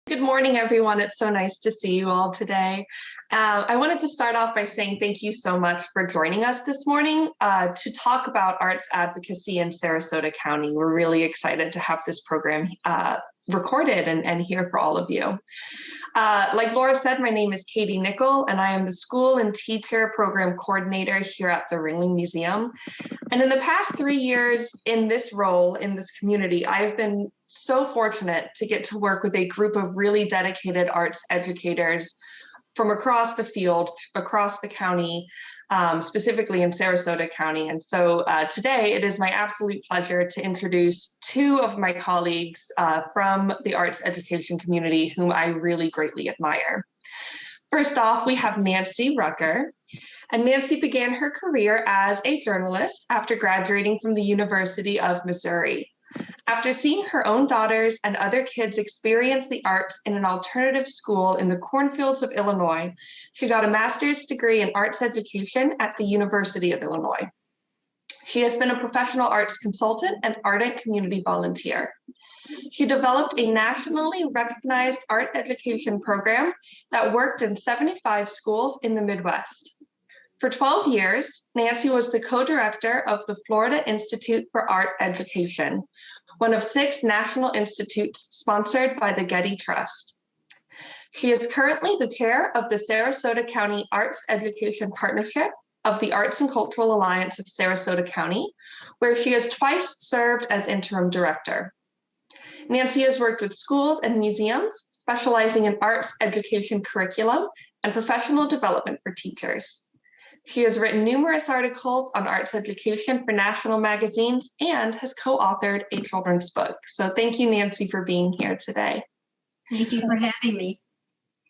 Good morning, everyone. It's so nice to see you all today. I wanted to start off by saying thank you so much for joining us this morning to talk about arts advocacy in Sarasota County. We're really excited to have this program recorded and here for all of you. Like Laura said, my name is Katie Nickel, and I am the School and Teacher Program Coordinator here at the Ringling Museum. And in the past 3 years in this role in this community, I've been so fortunate to get to work with a group of really dedicated arts educators from across the field, across the county, specifically in Sarasota County. And so today it is my absolute pleasure to introduce two of my colleagues from the arts education community whom I really greatly admire. First off, we have Nancy Roucher. And Nancy began her career as a journalist after graduating from the University of Missouri. After seeing her own daughters and other kids experience the arts in an alternative school in the cornfields of Illinois, she got a master's degree in arts education at the University of Illinois. She has been a professional arts consultant and ardent community volunteer. She developed a nationally recognized art education program that worked in 75 schools in the Midwest. For 12 years, Nancy was the co-director of the Florida Institute for Art Education, one of 6 national institutes sponsored by the Getty Trust. She is currently the chair of the Sarasota County Arts Education Partnership of the Arts and Cultural Alliance of Sarasota County, where she has twice served as interim director. Nancy has worked with schools and museums, specializing in arts education curriculum and professional development for teachers. She has written numerous articles on arts education for national magazines and has co-authored a children's book. So thank you, Nancy, for being here today. Thank you for having me.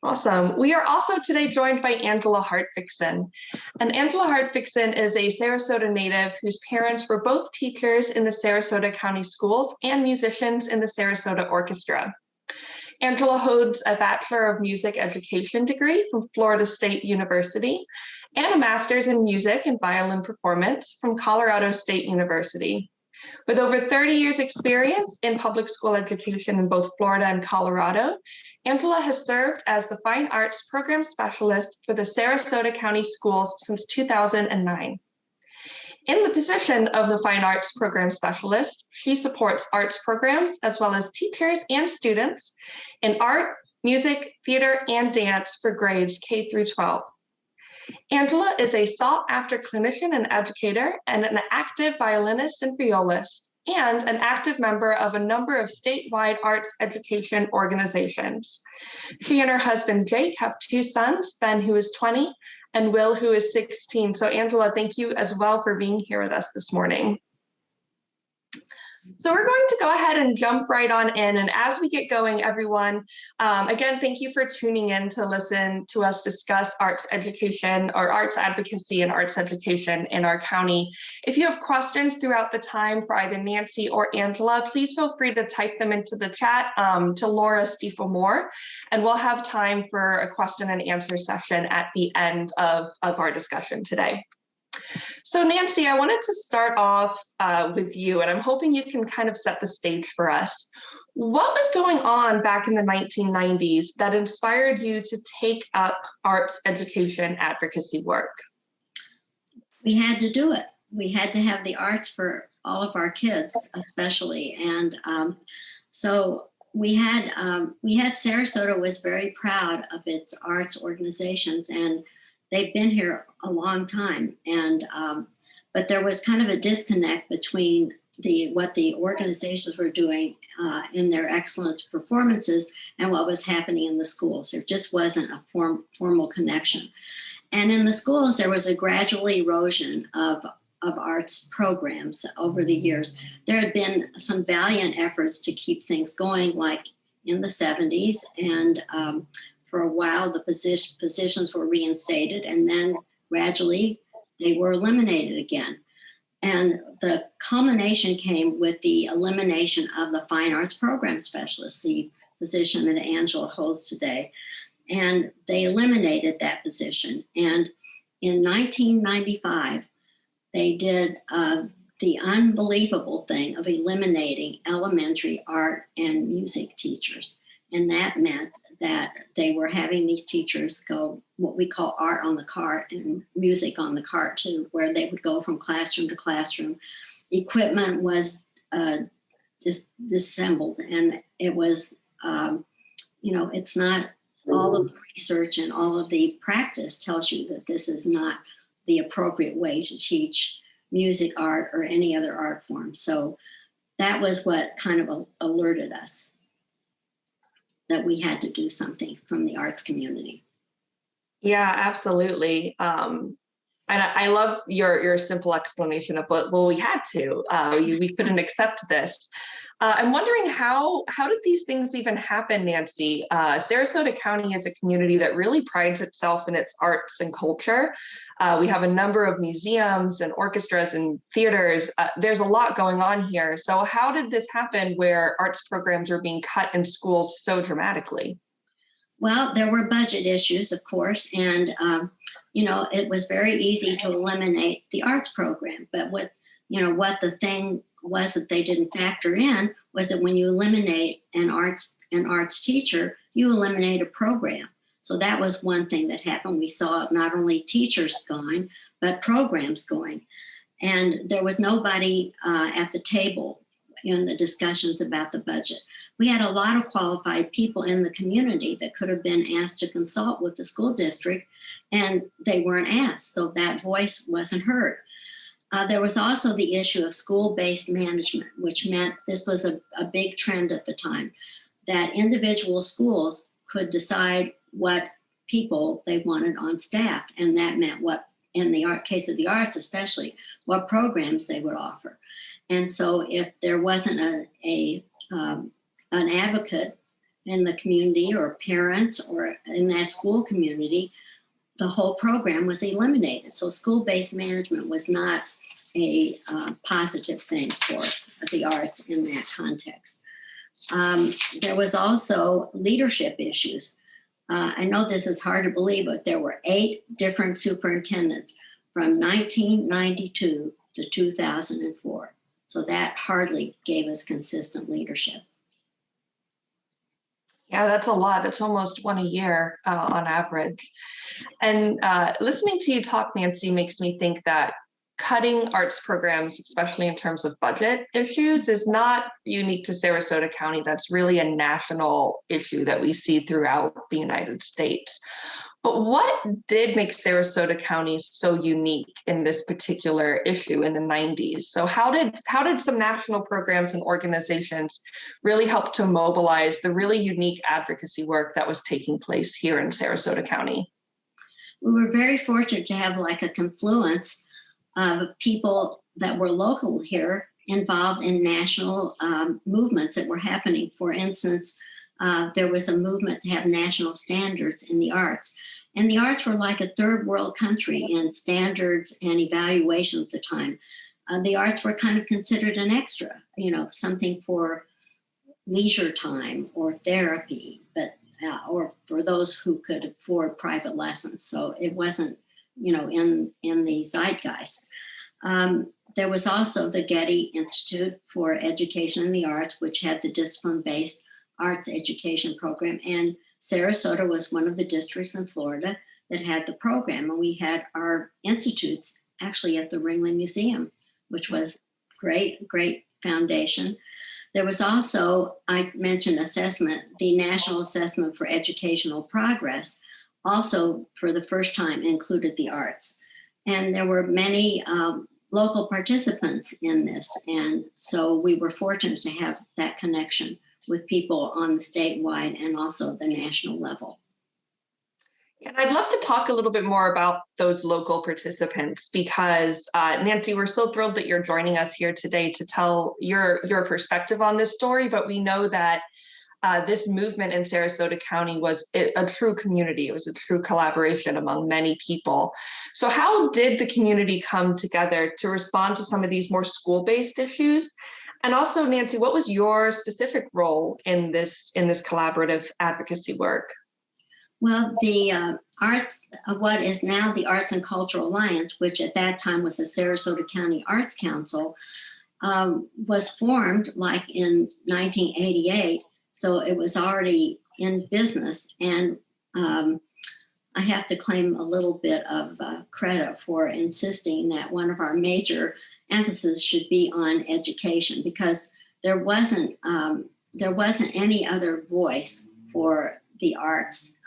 Awesome. We are also today joined by Angela Hartvigsen. And Angela Hartvigsen is a Sarasota native whose parents were both teachers in the Sarasota County Schools and musicians in the Sarasota Orchestra. Angela holds a Bachelor of Music Education degree from Florida State University and a Master's in Music and Violin Performance from Colorado State University. With over 30 years experience in public school education in both Florida and Colorado, Angela has served as the Fine Arts Program Specialist for the Sarasota County Schools since 2009. In the position of the Fine Arts Program Specialist, she supports arts programs as well as teachers and students in art, music, theater, and dance for grades K through 12. Angela is a sought-after clinician and educator and an active violinist and violist, and an active member of a number of statewide arts education organizations. She and her husband, Jake, have 2 sons, Ben, who is 20, and Will, who is 16. So Angela, thank you as well for being here with us this morning. So we're going to go ahead and jump right on in. And as we get going, everyone, again, thank you for tuning in to listen to us discuss arts education or arts advocacy and arts education in our county. If you have questions throughout the time for either Nancy or Angela, please feel free to type them into the chat to Laura Stiefel Moore, and we'll have time for a question and answer session at the end of our discussion today. So Nancy, I wanted to start off with you, and I'm hoping you can kind of set the stage for us. What was going on back in the 1990s that inspired you to take up arts education advocacy work? We had to do it. We had to have the arts for all of our kids, especially. And so we had Sarasota was very proud of its arts organizations, and they've been here a long time, and but there was kind of a disconnect between what the organizations were doing in their excellent performances and what was happening in the schools. There just wasn't a formal connection. And in the schools, there was a gradual erosion of arts programs over the years. There had been some valiant efforts to keep things going, like in the 70s, and for a while, the positions were reinstated, and then gradually they were eliminated again. And the culmination came with the elimination of the Fine Arts Program Specialist, the position that Angela holds today. And they eliminated that position. And in 1995, they did the unbelievable thing of eliminating elementary art and music teachers. And that meant that they were having these teachers go what we call art on the cart and music on the cart too, where they would go from classroom to classroom. Equipment was disassembled, and it was, it's not, all of the research and all of the practice tells you that this is not the appropriate way to teach music, art, or any other art form. So that was what kind of alerted us that we had to do something from the arts community. Yeah, absolutely. And I love your simple explanation of, well, we had to, we couldn't accept this. I'm wondering how did these things even happen, Nancy? Sarasota County is a community that really prides itself in its arts and culture. We have a number of museums and orchestras and theaters. There's a lot going on here. So how did this happen where arts programs are being cut in schools so dramatically? Well, there were budget issues, of course, and it was very easy to eliminate the arts program. But what the thing was that they didn't factor in was that when you eliminate an arts teacher, you eliminate a program. So that was one thing that happened. We saw not only teachers going, but programs going. And there was nobody at the table in the discussions about the budget. We had a lot of qualified people in the community that could have been asked to consult with the school district, and they weren't asked, so that voice wasn't heard. There was also the issue of school-based management, which meant this was a big trend at the time, that individual schools could decide what people they wanted on staff, and that meant what, in the case of the arts especially, what programs they would offer. And so if there wasn't an advocate in the community or parents or in that school community, the whole program was eliminated. So school-based management was not a positive thing for the arts in that context. There was also leadership issues. I know this is hard to believe, but there were 8 different superintendents from 1992 to 2004. So that hardly gave us consistent leadership. Yeah, that's a lot. That's almost one a year on average. And listening to you talk, Nancy, makes me think that cutting arts programs, especially in terms of budget issues, is not unique to Sarasota County. That's really a national issue that we see throughout the United States. But what did make Sarasota County so unique in this particular issue in the 90s? So how did some national programs and organizations really help to mobilize the really unique advocacy work that was taking place here in Sarasota County? We were very fortunate to have like a confluence of people that were local here involved in national movements that were happening. For instance, there was a movement to have national standards in the arts. And the arts were like a third world country in standards and evaluation at the time. The arts were kind of considered an extra, something for leisure time or therapy, but or for those who could afford private lessons. So it wasn't, in the zeitgeist. There was also the Getty Institute for Education in the Arts, which had the discipline-based arts education program. And Sarasota was one of the districts in Florida that had the program. And we had our institutes actually at the Ringling Museum, which was great foundation. There was also, I mentioned assessment, the National Assessment for Educational Progress, also for the first time included the arts. And there were many local participants in this. And so we were fortunate to have that connection with people on the statewide and also the national level. And I'd love to talk a little bit more about those local participants because, Nancy, we're so thrilled that you're joining us here today to tell your perspective on this story. But we know that this movement in Sarasota County was a true community. It was a true collaboration among many people. So how did the community come together to respond to some of these more school-based issues? And also, Nancy, what was your specific role in this collaborative advocacy work? Well, the arts, what is now the Arts and Cultural Alliance, which at that time was the Sarasota County Arts Council, was formed like in 1988 So it was already in business. And I have to claim a little bit of credit for insisting that one of our major emphasis should be on education, because there wasn't any other voice for the arts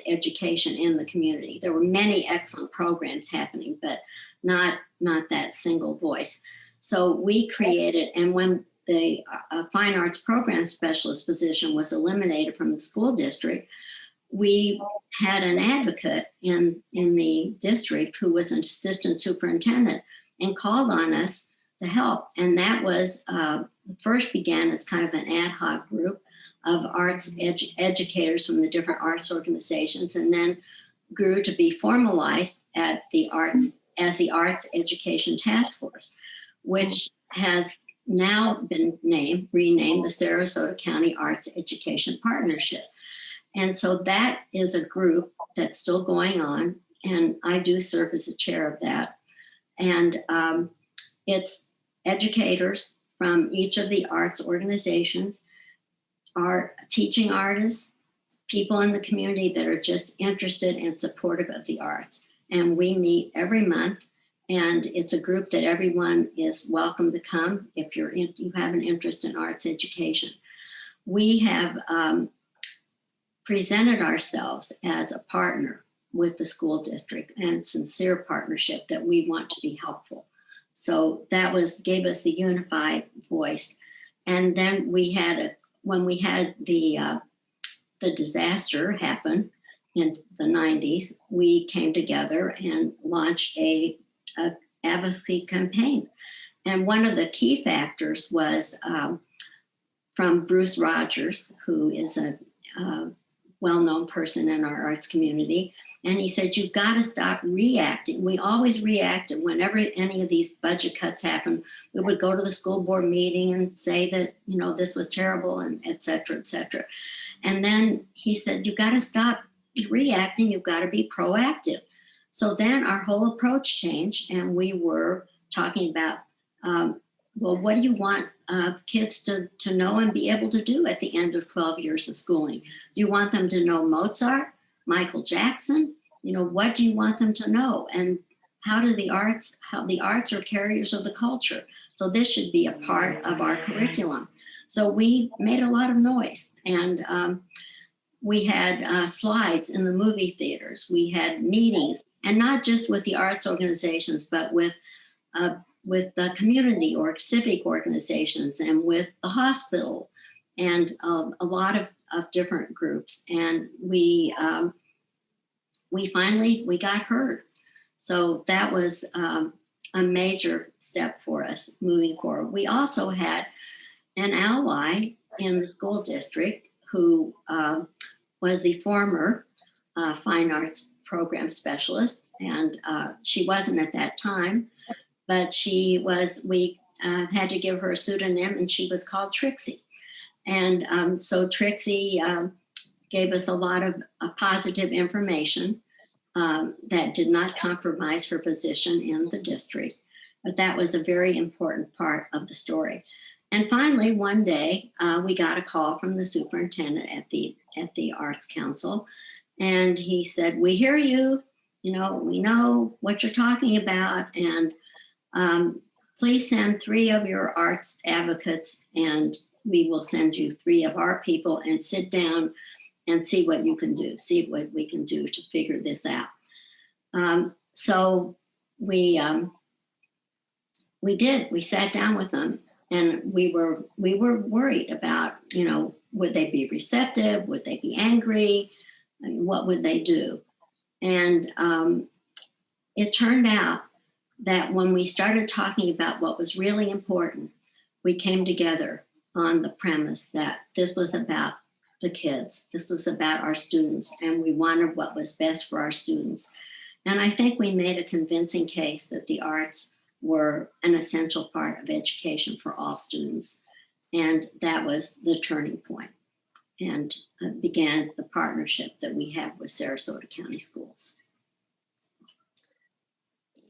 education in the community. There were many excellent programs happening, but not that single voice. So we created, and when the fine arts program specialist position was eliminated from the school district, we had an advocate in the district who was an assistant superintendent and called on us to help. And that was first began as kind of an ad hoc group of arts educators from the different arts organizations, and then grew to be formalized at the arts as the Arts Education Task Force, which has now been renamed the Sarasota County Arts Education Partnership. And so that is a group that's still going on, and I do serve as the chair of that. And it's educators from each of the arts organizations, teaching artists, people in the community that are just interested and supportive of the arts. And we meet every month, and it's a group that everyone is welcome to come if you have an interest in arts education. We have presented ourselves as a partner with the school district, and sincere partnership that we want to be helpful. So that gave us the unified voice. And then when we had the disaster happen in the 90s, we came together and launched a advocacy campaign. And one of the key factors was from Bruce Rogers, who is a well-known person in our arts community. And he said, you've got to stop reacting. We always reacted whenever any of these budget cuts happened. We would go to the school board meeting and say that, this was terrible, and et cetera, et cetera. And then he said, you've got to stop reacting. You've got to be proactive. So then our whole approach changed, and we were talking about, well, what do you want kids to know and be able to do at the end of 12 years of schooling? Do you want them to know Mozart, Michael Jackson? What do you want them to know? And how the arts are carriers of the culture. So this should be a part of our curriculum. So we made a lot of noise, and we had slides in the movie theaters. We had meetings, and not just with the arts organizations, but with the community or civic organizations, and with the hospital, and a lot of different groups. And we finally got heard. So that was a major step for us moving forward. We also had an ally in the school district who was the former fine arts program specialist, and she wasn't at that time, but we had to give her a pseudonym, and she was called Trixie. And so Trixie gave us a lot of positive information that did not compromise her position in the district. But that was a very important part of the story. And finally, one day, we got a call from the superintendent at the Arts Council. And he said, we hear you, we know what you're talking about. And please send 3 of your arts advocates, and we will send you 3 of our people, and sit down and see what you can do, see what we can do to figure this out. So we did. We sat down with them, and we were worried about, would they be receptive? Would they be angry? What would they do? And it turned out that when we started talking about what was really important, we came together on the premise that this was about the kids. This was about our students, and we wanted what was best for our students. And I think we made a convincing case that the arts were an essential part of education for all students. And that was the turning point, and began the partnership that we have with Sarasota County Schools.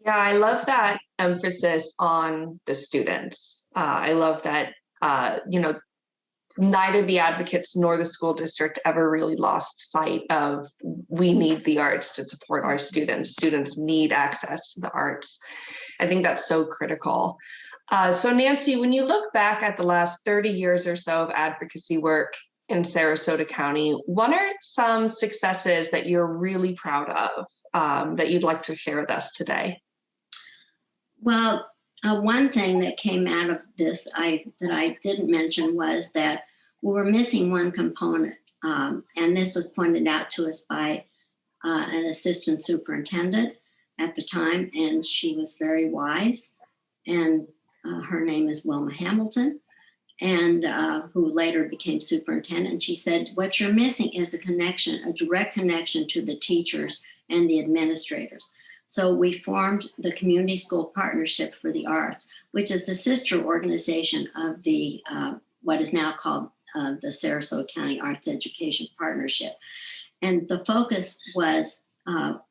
Yeah, I love that emphasis on the students. I love that, neither the advocates nor the school district ever really lost sight of we need the arts to support our students. Students need access to the arts. I think that's so critical. So Nancy, when you look back at the last 30 years or so of advocacy work in Sarasota County, what are some successes that you're really proud of that you'd like to share with us today? Well, one thing that came out of this that I didn't mention was that we were missing one component, and this was pointed out to us by an assistant superintendent at the time, and she was very wise, and her name is Wilma Hamilton, and who later became superintendent. She said, what you're missing is a connection, a direct connection to the teachers and the administrators. So we formed the Community School Partnership for the Arts, which is the sister organization of the what is now called the Sarasota County Arts Education Partnership. And the focus was,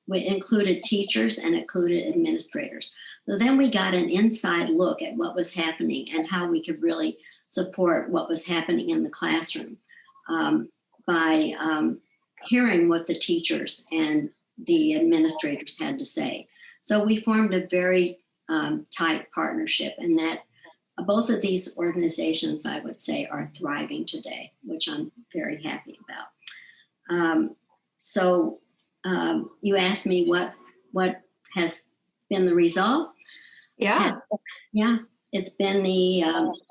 we included teachers and included administrators. So then we got an inside look at what was happening and how we could really support what was happening in the classroom by hearing what the teachers and the administrators had to say. So we formed a very tight partnership, and that both of these organizations, I would say, are thriving today, which I'm very happy about. So you asked me what has been the result. Yeah. Yeah, it's been the,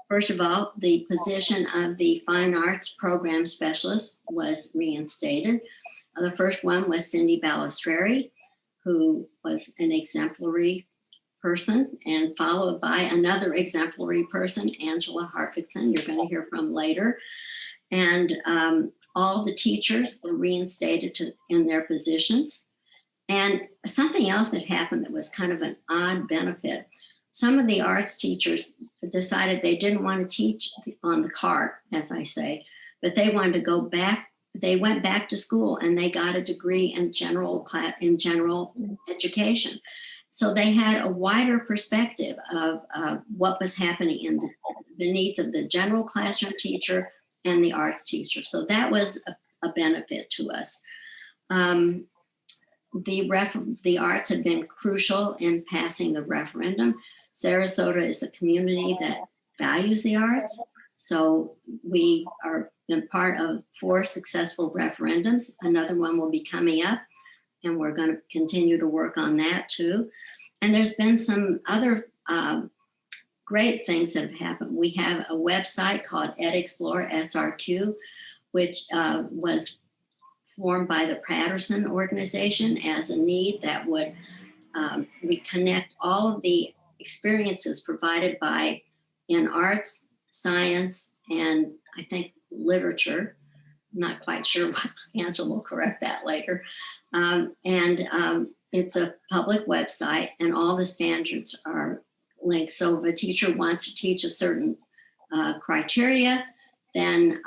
first of all, the position of the Fine Arts Program Specialist was reinstated. The first one was Cindy Balistreri, who was an exemplary person, and followed by another exemplary person, Angela Hartvigsen, you're going to hear from later. And all the teachers were reinstated in their positions. And something else that happened that was kind of an odd benefit. Some of the arts teachers decided they didn't want to teach on the cart, as I say, but they wanted to go back. They went back to school and they got a degree in general education. So they had a wider perspective of what was happening in the needs of the general classroom teacher and the arts teacher. So that was a benefit to us. The arts have been crucial in passing the referendum. Sarasota is a community that values the arts. So we are been part of 4 successful referendums. Another one will be coming up, and we're going to continue to work on that too. And there's been some other great things that have happened. We have a website called EdExplore SRQ, which was formed by the Patterson organization as a need that would reconnect all of the experiences provided in arts, science, and I think literature. I'm not quite sure what Angela will correct that later. It's a public website, and all the standards are linked. So if a teacher wants to teach a certain criteria, then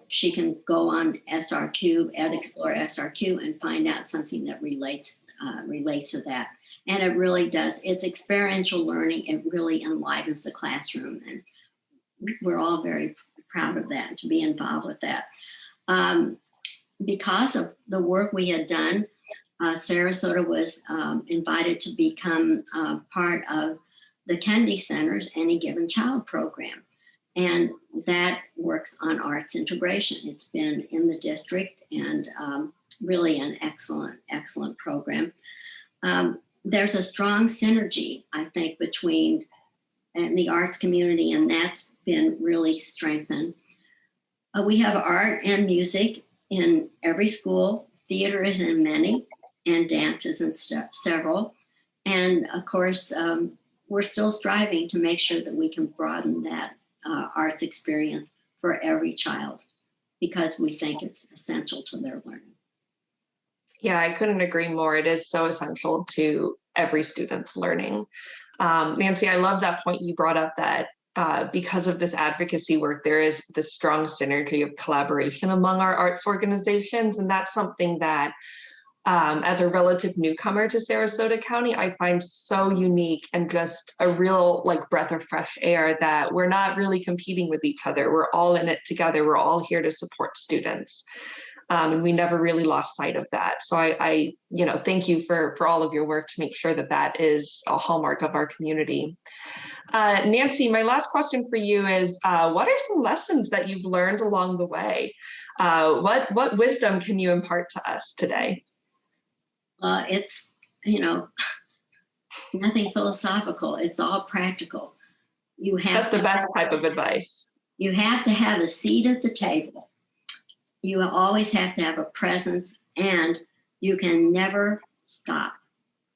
she can go on SRQ, EdExplore SRQ, and find out something that relates to that. And it really does. It's experiential learning. It really enlivens the classroom, and we're all very proud of that, to be involved with that. Because of the work we had done, Sarasota was invited to become part of the Kennedy Center's Any Given Child program. And that works on arts integration. It's been in the district, and really an excellent, excellent program. There's a strong synergy, I think, between the arts community, and that's been really strengthened. We have art and music in every school. Theater is in many, and dance is in several. And of course, we're still striving to make sure that we can broaden that arts experience for every child, because we think it's essential to their learning. Yeah, I couldn't agree more. It is so essential to every student's learning. Nancy, I love that point you brought up, that because of this advocacy work, there is this strong synergy of collaboration among our arts organizations. And that's something that as a relative newcomer to Sarasota County, I find so unique and just a real like breath of fresh air that we're not really competing with each other. We're all in it together. We're all here to support students. And we never really lost sight of that. So I thank you for all of your work to make sure that that is a hallmark of our community. Nancy, my last question for you is, what are some lessons that you've learned along the way? What wisdom can you impart to us today? It's, nothing philosophical. It's all practical. That's the best type of advice. You have to have a seat at the table. You always have to have a presence, and you can never stop.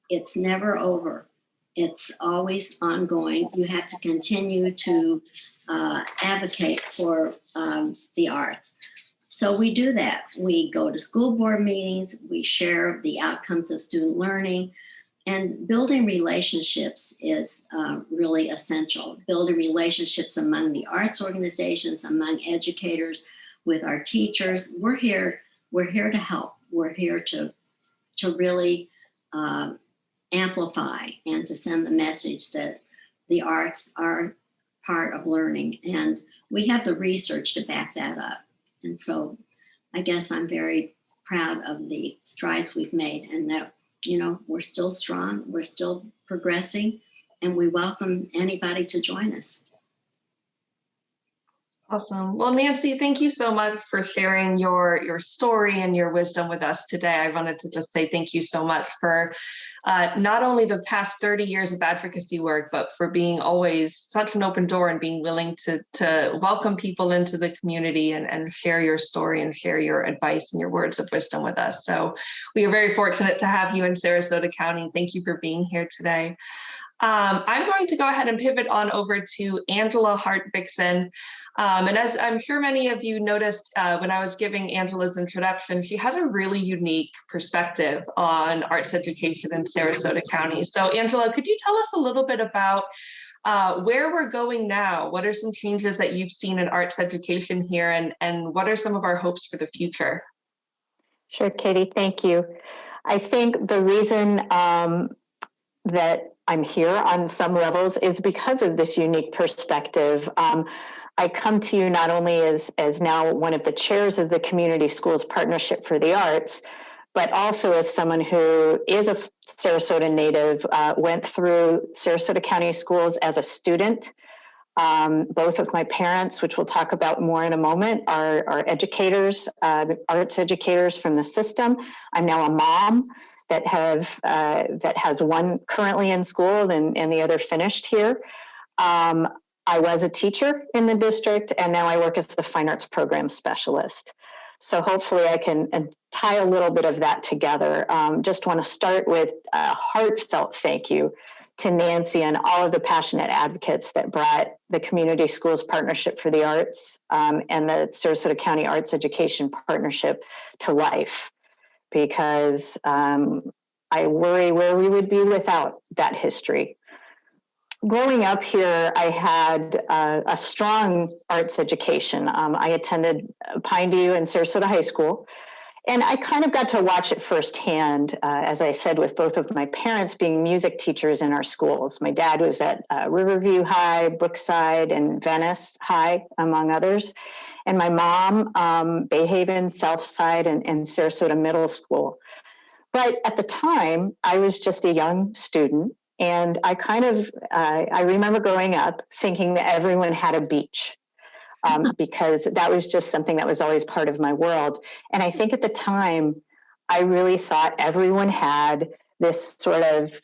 It's never over. It's always ongoing. You have to continue to advocate for the arts. So we do that. We go to school board meetings, we share the outcomes of student learning, and building relationships is really essential. Building relationships among the arts organizations, among educators, with our teachers. We're here to help. We're here to really amplify and to send the message that the arts are part of learning. And we have the research to back that up. And so I guess I'm very proud of the strides we've made, and that, we're still strong, we're still progressing, and we welcome anybody to join us. Awesome. Well, Nancy, thank you so much for sharing your story and your wisdom with us today. I wanted to just say thank you so much for not only the past 30 years of advocacy work, but for being always such an open door and being willing to welcome people into the community and share your story and share your advice and your words of wisdom with us. So we are very fortunate to have you in Sarasota County. Thank you for being here today. I'm going to go ahead and pivot on over to Angela Hartvigsen. And as I'm sure many of you noticed when I was giving Angela's introduction, she has a really unique perspective on arts education in Sarasota County. So Angela, could you tell us a little bit about where we're going now? What are some changes that you've seen in arts education here, and what are some of our hopes for the future? Sure, Katie, thank you. I think the reason that I'm here on some levels is because of this unique perspective. I come to you not only as now one of the chairs of the Community Schools Partnership for the Arts, but also as someone who is a Sarasota native, went through Sarasota County Schools as a student. Both of my parents, which we'll talk about more in a moment, are educators, arts educators from the system. I'm now a mom that has one currently in school and the other finished here. I was a teacher in the district, and now I work as the Fine Arts Program Specialist. So hopefully I can tie a little bit of that together. Just want to start with a heartfelt thank you to Nancy and all of the passionate advocates that brought the Community Schools Partnership for the Arts and the Sarasota County Arts Education Partnership to life, because I worry where we would be without that history. Growing up here, I had a strong arts education. I attended Pineview and Sarasota High School, and I kind of got to watch it firsthand, as I said, with both of my parents being music teachers in our schools. My dad was at Riverview High, Brookside, and Venice High, among others. And my mom, Bayhaven, Southside, and Sarasota Middle School. But at the time, I was just a young student. And I remember growing up thinking that everyone had a beach, because that was just something that was always part of my world. And I think at the time, I really thought everyone had this sort of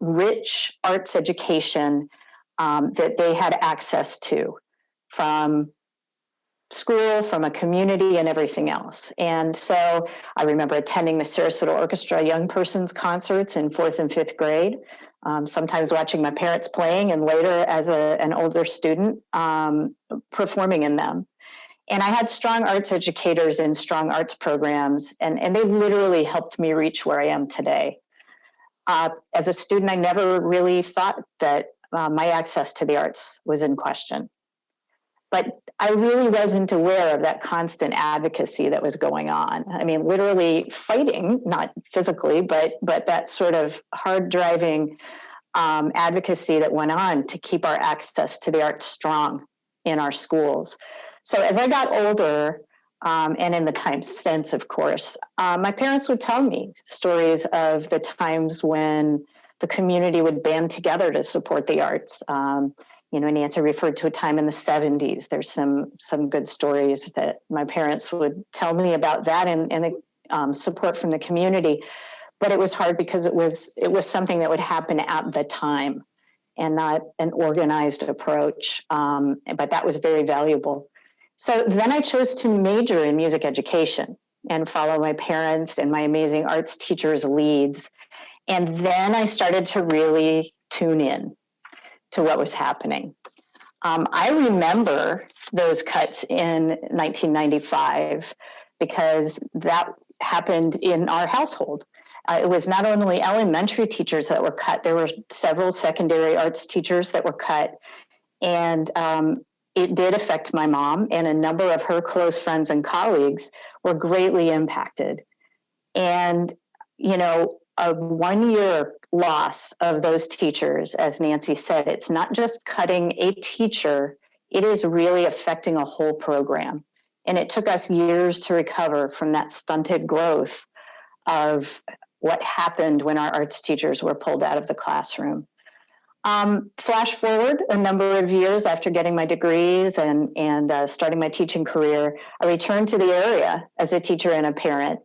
rich arts education that they had access to from school, from a community, and everything else. And so I remember attending the Sarasota Orchestra young persons concerts in 4th and 5th grade, sometimes watching my parents playing, and later as an older student performing in them. And I had strong arts educators in strong arts programs, and they literally helped me reach where I am today. As a student, I never really thought that my access to the arts was in question. but I really wasn't aware of that constant advocacy that was going on. I mean, literally fighting, not physically, but that sort of hard driving advocacy that went on to keep our access to the arts strong in our schools. So as I got older, and in the time since, of course, my parents would tell me stories of the times when the community would band together to support the arts. Nancy referred to a time in the 70s. There's some good stories that my parents would tell me about that and the support from the community. But it was hard because it was something that would happen at the time and not an organized approach. But that was very valuable. So then I chose to major in music education and follow my parents and my amazing arts teachers' leads. And then I started to really tune in to what was happening. I remember those cuts in 1995 because that happened in our household. It was not only elementary teachers that were cut, there were several secondary arts teachers that were cut. And it did affect my mom, and a number of her close friends and colleagues were greatly impacted. And, a 1 year loss of those teachers, as Nancy said, it's not just cutting a teacher, it is really affecting a whole program. And it took us years to recover from that stunted growth of what happened when our arts teachers were pulled out of the classroom. Flash forward a number of years after getting my degrees and starting my teaching career, I returned to the area as a teacher and a parent.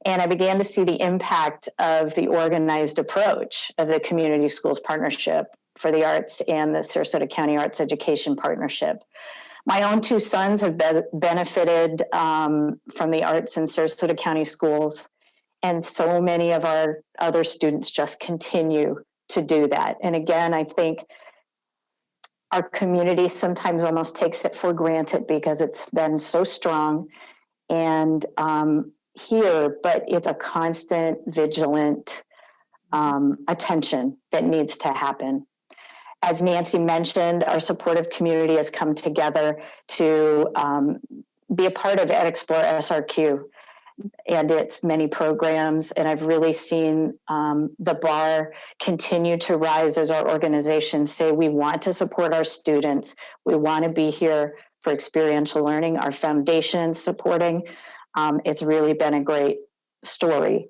And I began to see the impact of the organized approach of the Community Schools Partnership for the Arts and the Sarasota County Arts Education Partnership. My own two sons have benefited from the arts in Sarasota County Schools, and so many of our other students just continue to do that. And again, I think our community sometimes almost takes it for granted because it's been so strong and here, but it's a constant, vigilant attention that needs to happen. As Nancy mentioned, our supportive community has come together to be a part of EdExplore SRQ and its many programs. And I've really seen the bar continue to rise as our organizations say, we want to support our students. We want to be here for experiential learning, our foundation supporting. It's really been a great story.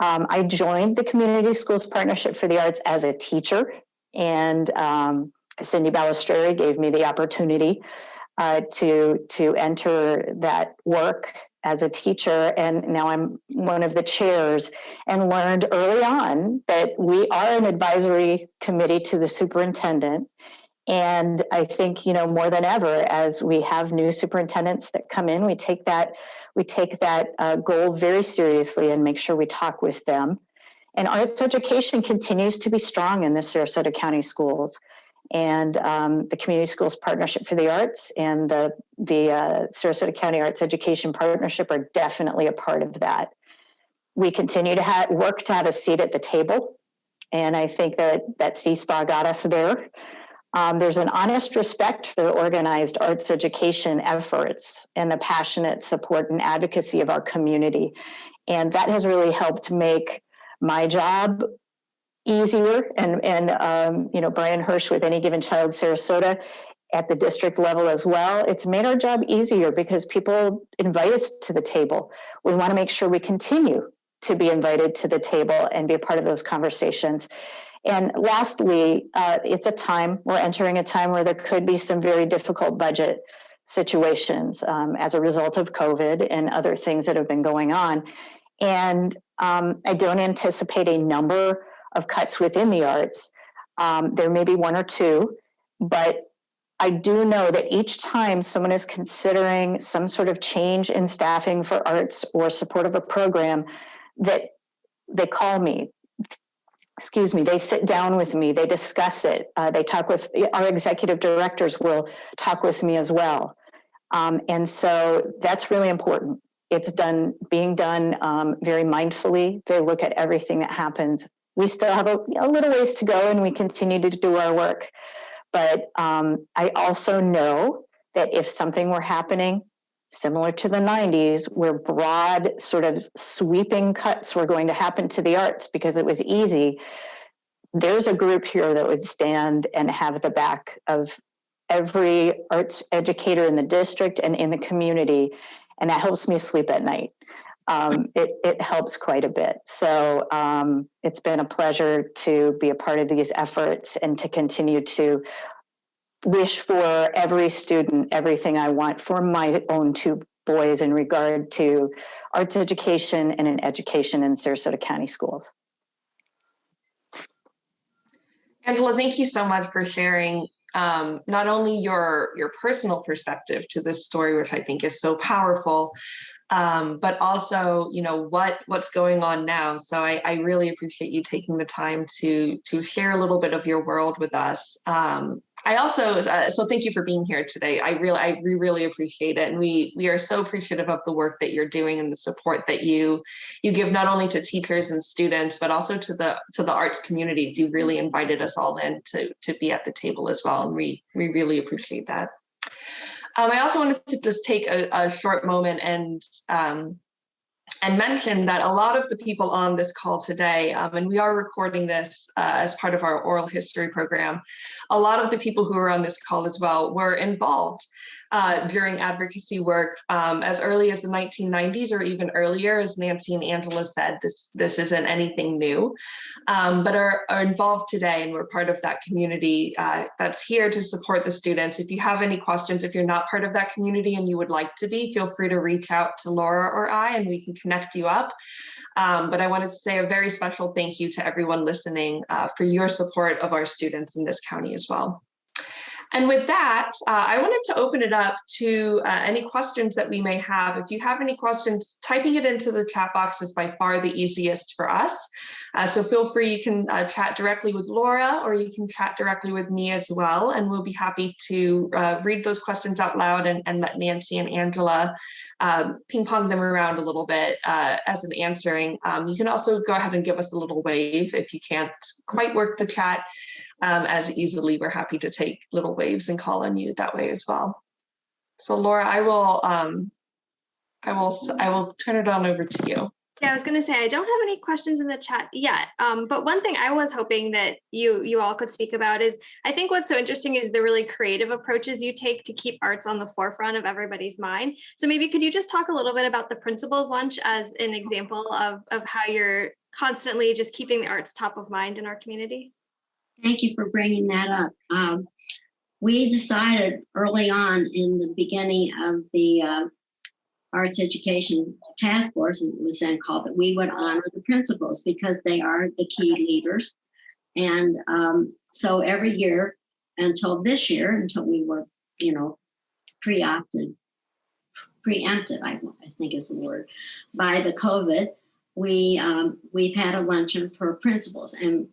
I joined the Community Schools Partnership for the Arts as a teacher, and Cindy Balistreri gave me the opportunity to enter that work as a teacher, and now I'm one of the chairs, and learned early on that we are an advisory committee to the superintendent. And I think, more than ever, as we have new superintendents that come in, we take that goal very seriously and make sure we talk with them. And arts education continues to be strong in the Sarasota County schools. And the Community Schools Partnership for the Arts and the Sarasota County Arts Education Partnership are definitely a part of that. We continue to work to have a seat at the table. And I think that CSPA got us there. There's an honest respect for the organized arts education efforts and the passionate support and advocacy of our community. And that has really helped make my job easier. And Brian Hirsch with Any Given Child Sarasota at the district level as well. It's made our job easier because people invite us to the table. We want to make sure we continue to be invited to the table and be a part of those conversations. And lastly, we're entering a time where there could be some very difficult budget situations as a result of COVID and other things that have been going on. And I don't anticipate a number of cuts within the arts. There may be one or two, but I do know that each time someone is considering some sort of change in staffing for arts or support of a program, that they call me. They sit down with me, they discuss it, they talk with our executive directors will talk with me as well. And so that's really important. It's being done very mindfully. They look at everything that happens. We still have a little ways to go and we continue to do our work. But I also know that if something were happening similar to the 90s, where broad sort of sweeping cuts were going to happen to the arts because it was easy, there's a group here that would stand and have the back of every arts educator in the district and in the community. And that helps me sleep at night. It helps quite a bit. So it's been a pleasure to be a part of these efforts and to continue to wish for every student everything I want for my own two boys in regard to arts education and an education in Sarasota County Schools. Angela, thank you so much for sharing not only your personal perspective to this story, which I think is so powerful, but also, you know, what's going on now. So I really appreciate you taking the time to share a little bit of your world with us. I also, so thank you for being here today. I really appreciate it. And we are so appreciative of the work that you're doing and the support that you give not only to teachers and students, but also to the arts communities. You really invited us all in to be at the table as well. And we really appreciate that. I also wanted to just take a short moment and mention that a lot of the people on this call today, and we are recording this as part of our oral history program, a lot of the people who are on this call as well were involved during advocacy work as early as the 1990s or even earlier. As Nancy and Angela said, this isn't anything new, but are involved today, and we're part of that community that's here to support the students. If you have any questions, if you're not part of that community and you would like to be, feel free to reach out to Laura or I, and we can connect you up. But I wanted to say a very special thank you to everyone listening for your support of our students in this county as well. And with that, I wanted to open it up to any questions that we may have. If you have any questions, typing it into the chat box is by far the easiest for us. So feel free, you can chat directly with Laura, or you can chat directly with me as well. And we'll be happy to read those questions out loud and let Nancy and Angela ping pong them around a little bit as an answering. You can also go ahead and give us a little wave if you can't quite work the chat as easily. We're happy to take little waves and call on you that way as well. So Laura, I will turn it on over to you. Yeah, I was going to say, I don't have any questions in the chat yet. But one thing I was hoping that you all could speak about is, I think what's so interesting is the really creative approaches you take to keep arts on the forefront of everybody's mind. So maybe could you just talk a little bit about the Principal's Lunch as an example of how you're constantly just keeping the arts top of mind in our community? Thank you for bringing that up. We decided early on in the beginning of the Arts Education Task Force, it was then called, that we would honor the principals because they are the key leaders. And so every year until this year, until we were, preempted, I think is the word, by the COVID, we've had a luncheon for principals. And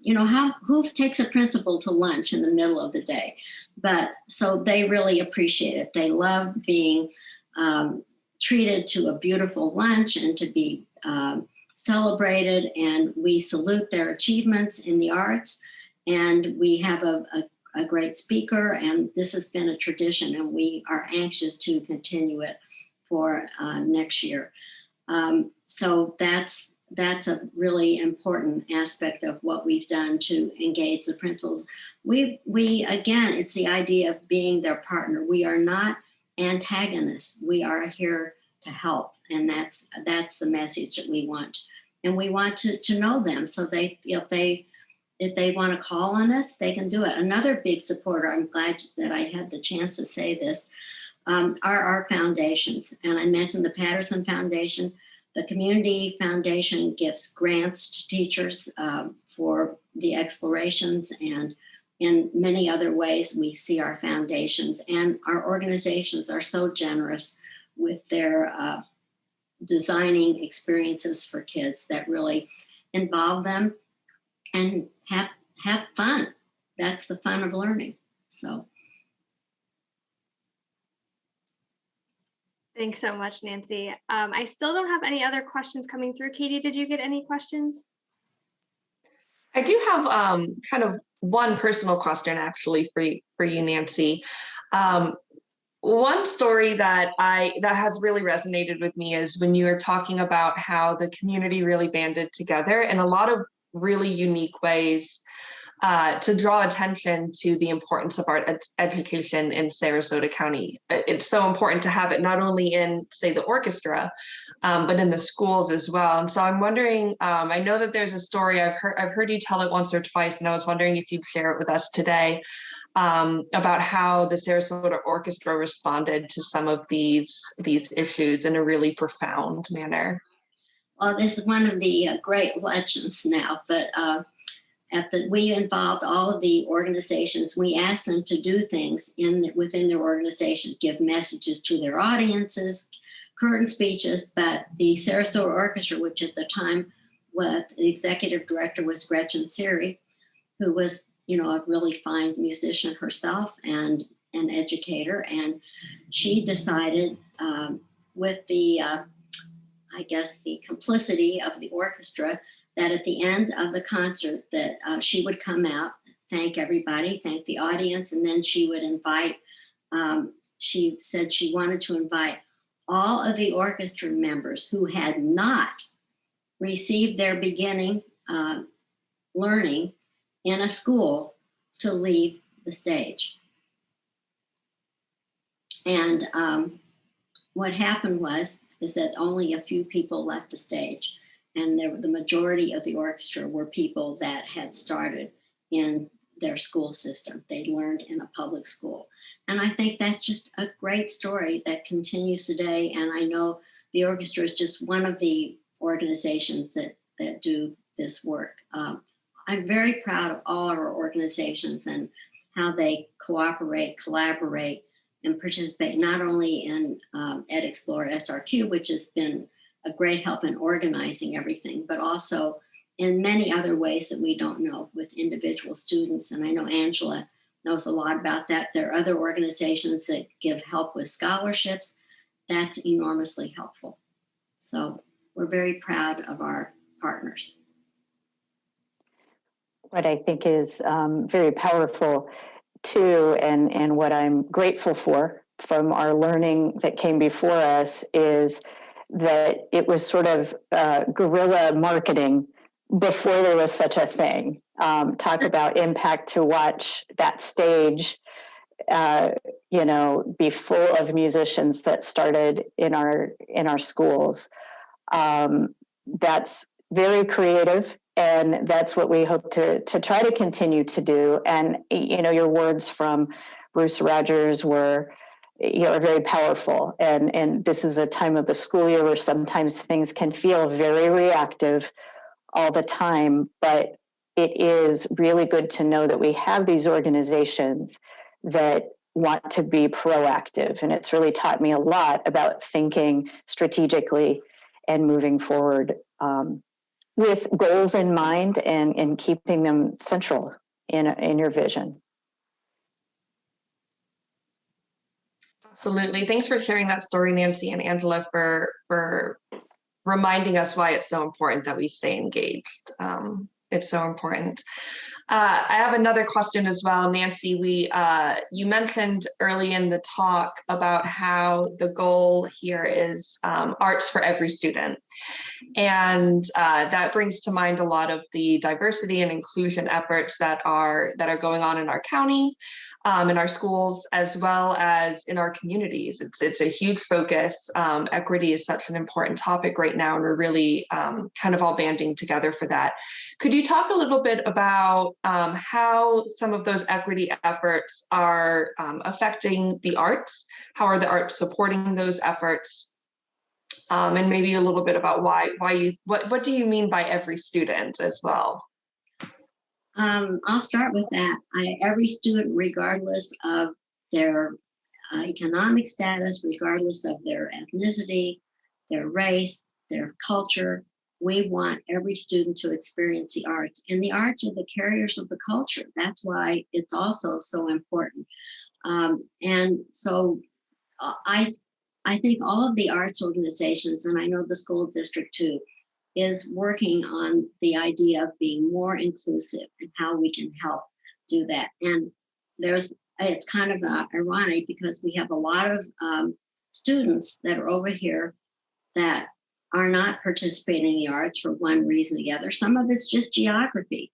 who takes a principal to lunch in the middle of the day? But so they really appreciate it. They love being treated to a beautiful lunch and to be celebrated, and we salute their achievements in the arts, and we have a great speaker, and this has been a tradition, and we are anxious to continue it for next year. So that's a really important aspect of what we've done to engage the principals. We again, it's the idea of being their partner. We are not antagonists. We are here to help, and that's the message that we want. And we want to know them, so if they want to call on us, they can do it. Another big supporter, I'm glad that I had the chance to say this, are our foundations. And I mentioned the Patterson Foundation. The Community Foundation gives grants to teachers for the explorations, and in many other ways we see our foundations, and our organizations are so generous with their designing experiences for kids that really involve them and have fun. That's the fun of learning. So. Thanks so much, Nancy. I still don't have any other questions coming through. Katie, did you get any questions? I do have kind of one personal question actually for you, Nancy. One story that has really resonated with me is when you were talking about how the community really banded together in a lot of really unique ways to draw attention to the importance of art education in Sarasota County. It's so important to have it not only in, say, the orchestra, but in the schools as well. And so I'm wondering, I know that there's a story, I've heard you tell it once or twice, and I was wondering if you'd share it with us today, about how the Sarasota Orchestra responded to some of these issues in a really profound manner. Well, this is one of the great legends now, but we involved all of the organizations. We asked them to do things within their organization, give messages to their audiences, curtain speeches, but the Sarasota Orchestra, which at the time the executive director was Gretchen Siri, who was, a really fine musician herself and an educator. And she decided with the, the complicity of the orchestra, that at the end of the concert that she would come out, thank everybody, thank the audience, and then she would invite, she said she wanted to invite all of the orchestra members who had not received their beginning learning in a school to leave the stage. And what happened is that only a few people left the stage. And the majority of the orchestra were people that had started in their school system. They'd learned in a public school. And I think that's just a great story that continues today. And I know the orchestra is just one of the organizations that do this work. I'm very proud of all of our organizations and how they cooperate, collaborate, and participate not only in EdExplore SRQ, which has been a great help in organizing everything, but also in many other ways that we don't know with individual students. And I know Angela knows a lot about that. There are other organizations that give help with scholarships. That's enormously helpful. So we're very proud of our partners. What I think is very powerful too, and what I'm grateful for from our learning that came before us is that it was sort of guerrilla marketing before there was such a thing. Talk about impact to watch that stage, be full of musicians that started in our schools. That's very creative, and that's what we hope to try to continue to do. And your words from Bruce Rogers were are very powerful. And this is a time of the school year where sometimes things can feel very reactive all the time, but it is really good to know that we have these organizations that want to be proactive. And it's really taught me a lot about thinking strategically and moving forward with goals in mind and keeping them central in your vision. Absolutely. Thanks for sharing that story, Nancy and Angela, for reminding us why it's so important that we stay engaged. It's so important. I have another question as well, Nancy. You mentioned early in the talk about how the goal here is arts for every student. And that brings to mind a lot of the diversity and inclusion efforts that are going on in our county, in our schools, as well as in our communities. It's a huge focus. Equity is such an important topic right now, and we're really kind of all banding together for that. Could you talk a little bit about how some of those equity efforts are affecting the arts? How are the arts supporting those efforts? And maybe a little bit about what do you mean by every student as well? I'll start with that. Every student, regardless of their economic status, regardless of their ethnicity, their race, their culture, we want every student to experience the arts. And the arts are the carriers of the culture. That's why it's also so important. And so I think all of the arts organizations, and I know the school district too, is working on the idea of being more inclusive and how we can help do that. And there's it's kind of ironic because we have a lot of students that are over here that are not participating in the arts for one reason or the other. Some of it's just geography,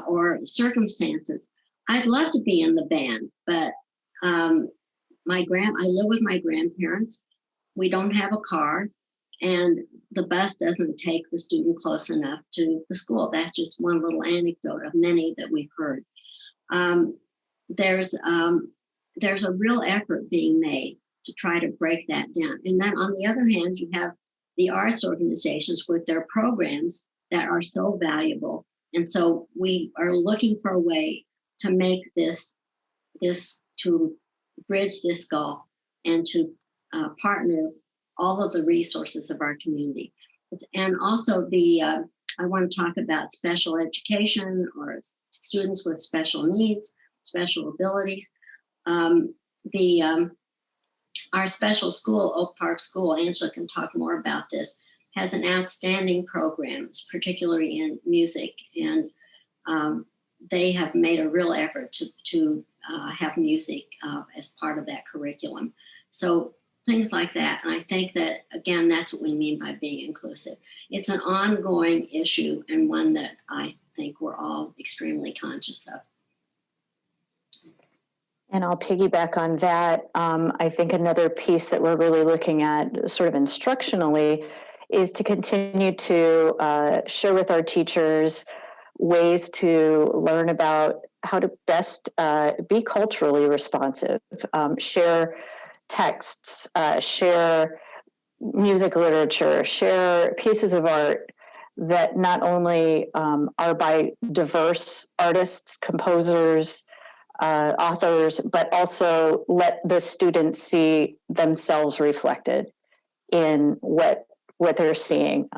or circumstances. I'd love to be in the band, but I live with my grandparents. We don't have a car, and the bus doesn't take the student close enough to the school. That's just one little anecdote of many that we've heard. There's a real effort being made to try to break that down. And then on the other hand, you have the arts organizations with their programs that are so valuable. And so we are looking for a way to make this to bridge this gulf and to partner all of the resources of our community. And also I want to talk about special education or students with special needs, special abilities. Our special school, Oak Park School, Angela can talk more about this, has an outstanding program, particularly in music. And they have made a real effort to have music as part of that curriculum. So things like that. And I think that, again, that's what we mean by being inclusive. It's an ongoing issue and one that I think we're all extremely conscious of. And I'll piggyback on that. I think another piece that we're really looking at sort of instructionally is to continue to share with our teachers ways to learn about how to best be culturally responsive, share texts, share music literature, share pieces of art that not only are by diverse artists, composers, authors, but also let the students see themselves reflected in what they're seeing.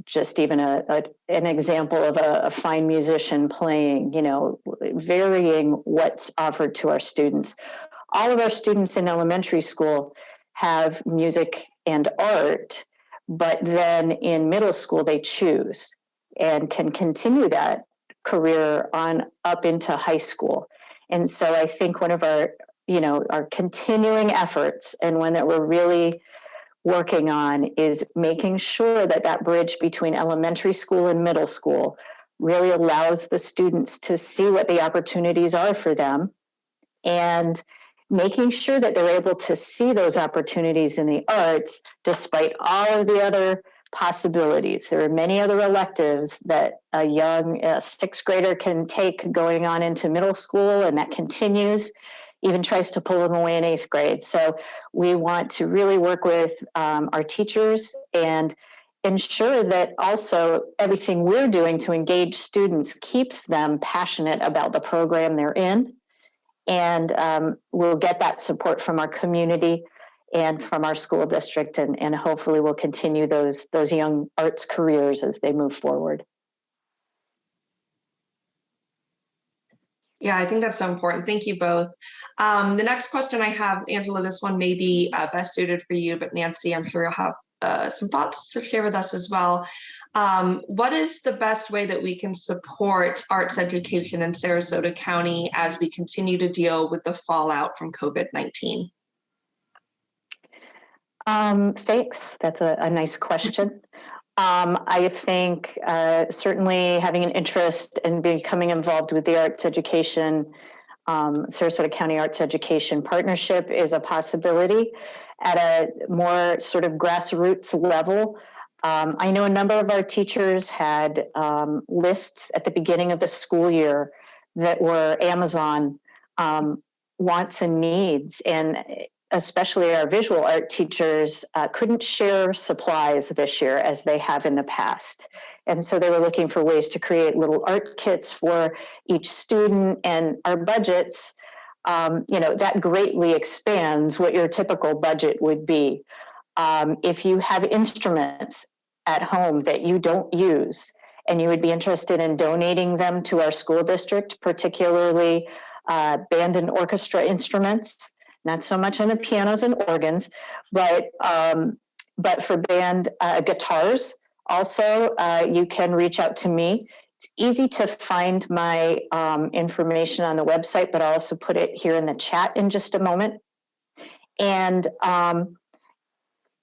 Just even an example of a fine musician playing, varying what's offered to our students. All of our students in elementary school have music and art, but then in middle school they choose and can continue that career on up into high school. And so I think one of our continuing efforts, and one that we're really working on, is making sure that bridge between elementary school and middle school really allows the students to see what the opportunities are for them, and making sure that they're able to see those opportunities in the arts despite all of the other possibilities. There are many other electives that a young sixth grader can take going on into middle school, and that continues, even tries to pull them away in eighth grade. So we want to really work with our teachers and ensure that also everything we're doing to engage students keeps them passionate about the program they're in. And we'll get that support from our community and from our school district, and hopefully we'll continue those young arts careers as they move forward. Yeah, I think that's so important. Thank you both. The next question I have, Angela, this one may be best suited for you, but Nancy, I'm sure you'll have some thoughts to share with us as well. What is the best way that we can support arts education in Sarasota County as we continue to deal with the fallout from COVID-19? Thanks. That's a nice question. I think certainly having an interest in becoming involved with the arts education, Sarasota County Arts Education Partnership is a possibility at a more sort of grassroots level. I know a number of our teachers had lists at the beginning of the school year that were Amazon wants and needs, and especially our visual art teachers couldn't share supplies this year as they have in the past. And so they were looking for ways to create little art kits for each student, and our budgets, that greatly expands what your typical budget would be. If you have instruments at home that you don't use and you would be interested in donating them to our school district, particularly band and orchestra instruments, not so much on the pianos and organs, but for band guitars, also, you can reach out to me. It's easy to find my information on the website, but I'll also put it here in the chat in just a moment. And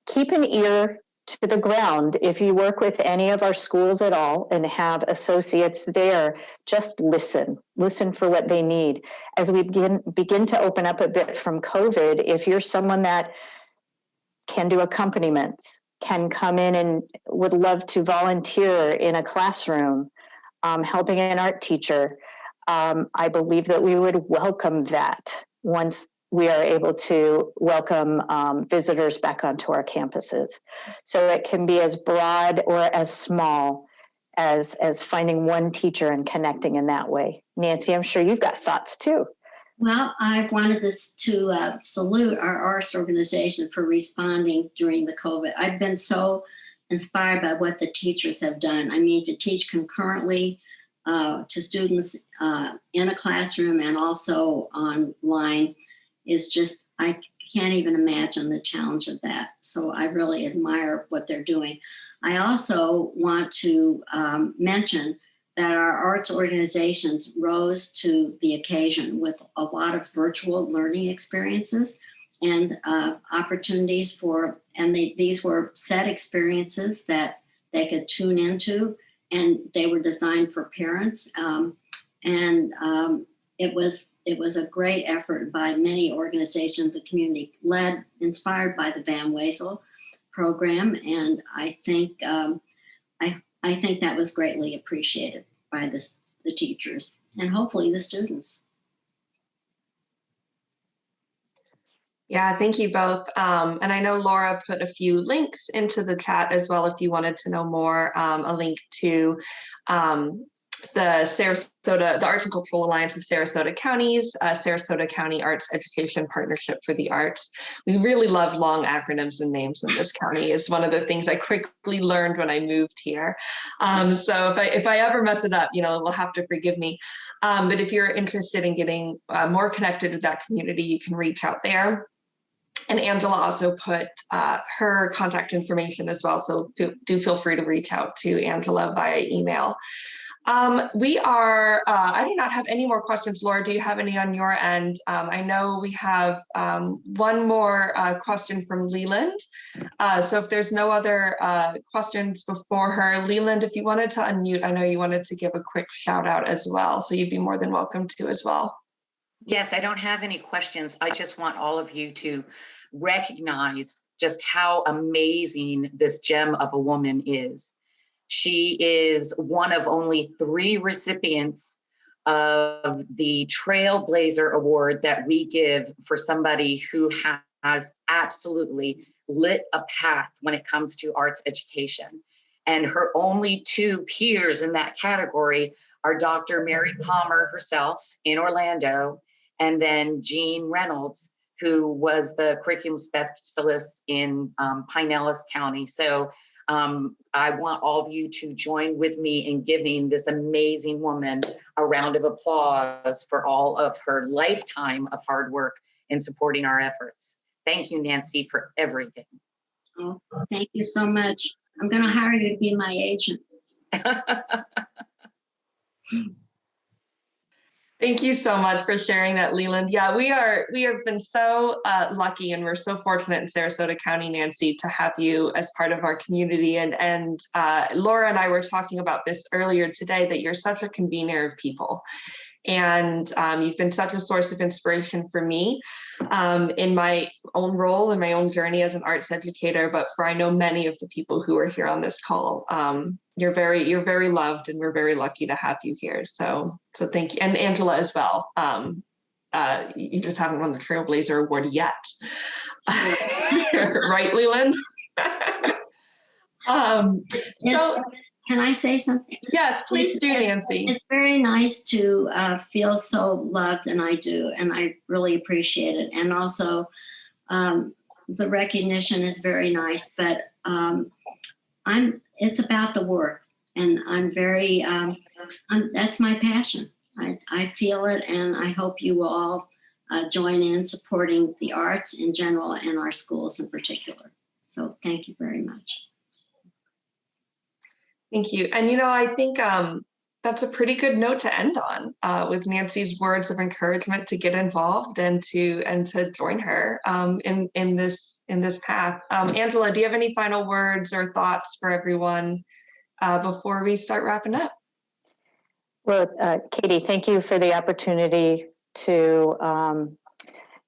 keep an ear to the ground. If you work with any of our schools at all and have associates there, just listen for what they need. As we begin to open up a bit from COVID, if you're someone that can do accompaniments, can come in and would love to volunteer in a classroom, helping an art teacher, I believe that we would welcome that once we are able to welcome visitors back onto our campuses. So it can be as broad or as small as finding one teacher and connecting in that way. Nancy, I'm sure you've got thoughts too. Well, I wanted to salute our arts organization for responding during the COVID. I've been so inspired by what the teachers have done. I mean, to teach concurrently to students in a classroom and also online is just, I can't even imagine the challenge of that. So I really admire what they're doing. I also want to mention that our arts organizations rose to the occasion with a lot of virtual learning experiences and opportunities for, and these were set experiences that they could tune into, and they were designed for parents. It was a great effort by many organizations, the community led, inspired by the Van Wezel program, and I think that was greatly appreciated by the teachers and hopefully the students. Yeah, thank you both. And I know Laura put a few links into the chat as well if you wanted to know more, a link to the Arts and Cultural Alliance of Sarasota Counties, Sarasota County Arts Education Partnership for the Arts. We really love long acronyms and names in this county. It's one of the things I quickly learned when I moved here. So if I ever mess it up, we'll have to forgive me. But if you're interested in getting more connected with that community, you can reach out there. And Angela also put her contact information as well. So do feel free to reach out to Angela via email. I do not have any more questions. Laura, do you have any on your end? I know we have one more question from Leland. So if there's no other questions before her, Leland, if you wanted to unmute, I know you wanted to give a quick shout out as well. So you'd be more than welcome to as well. Yes, I don't have any questions. I just want all of you to recognize just how amazing this gem of a woman is. She is one of only 3 recipients of the Trailblazer Award that we give for somebody who has absolutely lit a path when it comes to arts education. And her only 2 peers in that category are Dr. Mary Palmer herself in Orlando, and then Jean Reynolds, who was the curriculum specialist in Pinellas County. So I want all of you to join with me in giving this amazing woman a round of applause for all of her lifetime of hard work in supporting our efforts. Thank you, Nancy, for everything. Oh, thank you so much. I'm going to hire you to be my agent. Thank you so much for sharing that, Leland. Yeah, we have been so lucky, and we're so fortunate in Sarasota County, Nancy, to have you as part of our community. And Laura and I were talking about this earlier today, that you're such a convener of people. And you've been such a source of inspiration for me in my own role, in my own journey as an arts educator, but for I know many of the people who are here on this call. You're very loved, and we're very lucky to have you here. So thank you. And Angela as well. You just haven't won the Trailblazer Award yet. Right, Leland? Can I say something? Yes, please do, Nancy. It's very nice to feel so loved, and I do, and I really appreciate it. And also, the recognition is very nice, but it's about the work, and I'm very, that's my passion. I feel it, and I hope you will all join in supporting the arts in general and our schools in particular. So thank you very much. Thank you. And, I think that's a pretty good note to end on, with Nancy's words of encouragement to get involved and to join her in this path. Angela, do you have any final words or thoughts for everyone before we start wrapping up? Well, Katie, thank you for the opportunity to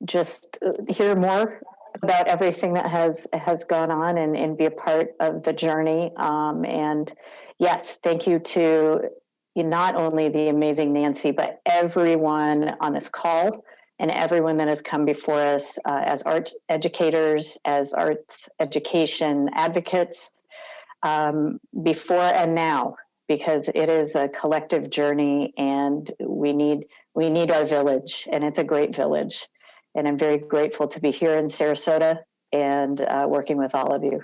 just hear more about everything that has gone on and be a part of the journey. And yes, thank you to not only the amazing Nancy, but everyone on this call and everyone that has come before us as arts educators, as arts education advocates, before and now, because it is a collective journey and we need our village, and it's a great village. And I'm very grateful to be here in Sarasota and working with all of you.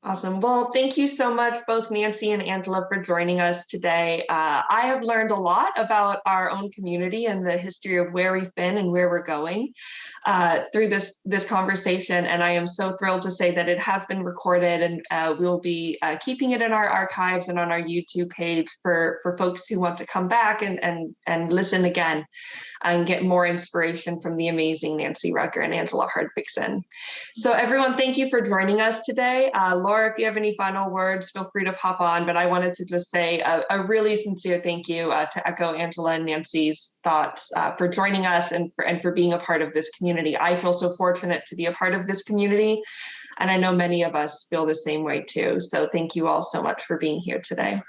Awesome. Well, thank you so much, both Nancy and Angela, for joining us today. I have learned a lot about our own community and the history of where we've been and where we're going through this conversation. And I am so thrilled to say that it has been recorded, and we'll be keeping it in our archives and on our YouTube page for folks who want to come back and listen again and get more inspiration from the amazing Nancy Roucher and Angela Hartvigsen. So everyone, thank you for joining us today. Laura, if you have any final words, feel free to pop on, but I wanted to just say a really sincere thank you to echo Angela and Nancy's thoughts for joining us and for being a part of this community. I feel so fortunate to be a part of this community, and I know many of us feel the same way too. So thank you all so much for being here today.